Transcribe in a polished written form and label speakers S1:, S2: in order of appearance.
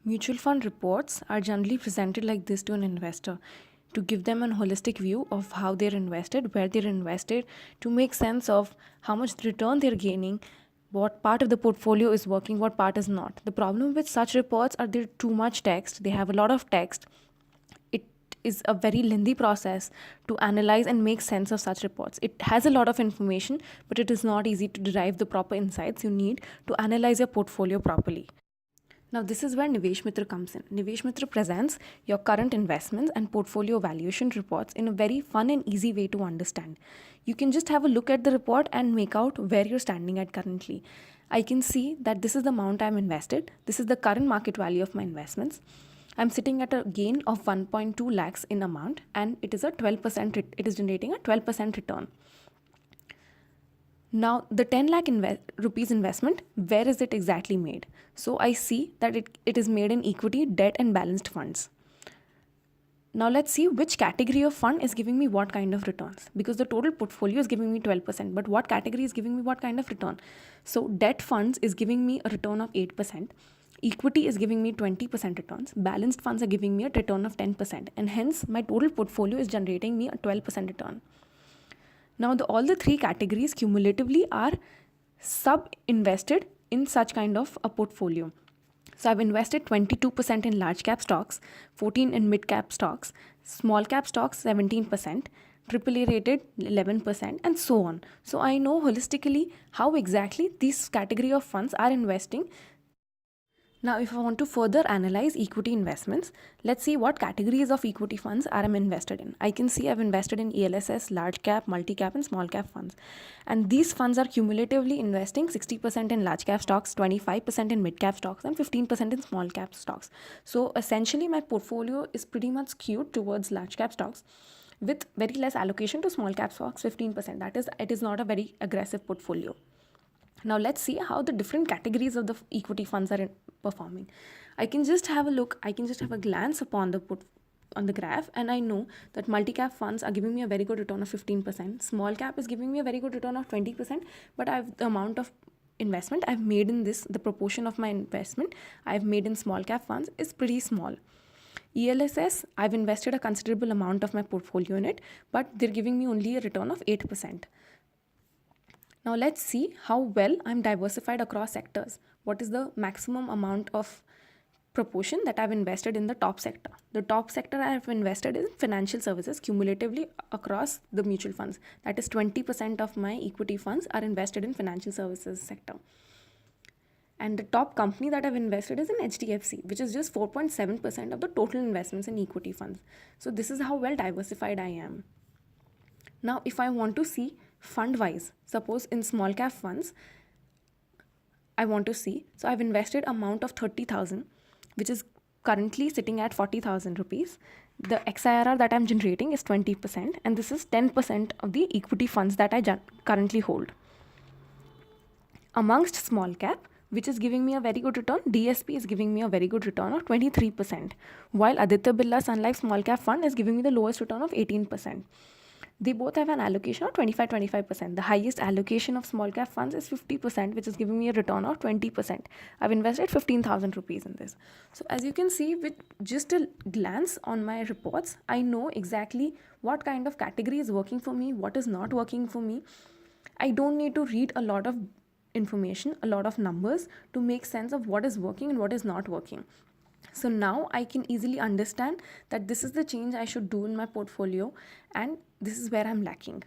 S1: Mutual fund reports are generally presented like this to an investor to give them a holistic view of how they're invested, where they're invested, to make sense of how much return they're gaining, what part of the portfolio is working, what part is not. The problem with such reports are they're too much text, they have a lot of text. It is a very lengthy process to analyze and make sense of such reports. It has a lot of information, but it is not easy to derive the proper insights you need to analyze your portfolio properly. Now, this is where Nivesh Mitra comes in. Nivesh Mitra presents your current investments and portfolio valuation reports in a very fun and easy way to understand. You can just have a look at the report and make out where you're standing at currently. I can see that this is the amount I'm invested. This is the current market value of my investments. I'm sitting at a gain of 1.2 lakhs in amount, and it is a 12%. It is generating a 12% return. Now, the 10 lakh rupees investment, where is it exactly made? So I see that it is made in equity, debt and balanced funds. Now let's see which category of fund is giving me what kind of returns, because the total portfolio is giving me 12%, but what category is giving me what kind of return? So debt funds is giving me a return of 8%. Equity is giving me 20% returns. Balanced funds are giving me a return of 10%, and hence my total portfolio is generating me a 12% return. Now, all the three categories cumulatively are sub-invested in such kind of a portfolio. So I've invested 22% in large cap stocks, 14% in mid cap stocks, small cap stocks 17%, AAA rated 11%, and so on. So I know holistically how exactly these category of funds are investing. Now, if I want to further analyze equity investments, let's see what categories of equity funds I am invested in. I can see I've invested in ELSS, large cap, multi cap, and small cap funds. And these funds are cumulatively investing 60% in large cap stocks, 25% in mid cap stocks, and 15% in small cap stocks. So essentially, my portfolio is pretty much skewed towards large cap stocks, with very less allocation to small cap stocks, 15%. That is, it is not a very aggressive portfolio. Now let's see how the different categories of the equity funds are performing. I can just have a look, I can just have a glance upon the graph, and I know that multi-cap funds are giving me a very good return of 15%. Small cap is giving me a very good return of 20%, but the amount of investment I've made in this, the proportion of my investment I've made in small cap funds is pretty small. ELSS, I've invested a considerable amount of my portfolio in it, but they're giving me only a return of 8%. Now let's see how well I'm diversified across sectors. What is the maximum amount of proportion that I've invested in the top sector? The top sector I have invested in financial services cumulatively across the mutual funds. That is 20% of my equity funds are invested in financial services sector. And the top company that I've invested is in HDFC, which is just 4.7% of the total investments in equity funds. So this is how well diversified I am. Now, if I want to see fund wise, suppose in small cap funds, I want to see, so I've invested amount of 30,000, which is currently sitting at 40,000 rupees. The XIRR that I'm generating is 20%, and this is 10% of the equity funds that I currently hold. Amongst small cap, which is giving me a very good return, DSP is giving me a very good return of 23%, while Aditya Birla Sun Life Small Cap Fund is giving me the lowest return of 18%. They both have an allocation of 25%. The highest allocation of small cap funds is 50%, which is giving me a return of 20%. I've invested 15,000 rupees in this. So as you can see, with just a glance on my reports, I know exactly what kind of category is working for me, what is not working for me. I don't need to read a lot of information, a lot of numbers to make sense of what is working and what is not working. So now I can easily understand that this is the change I should do in my portfolio, and this is where I'm lacking.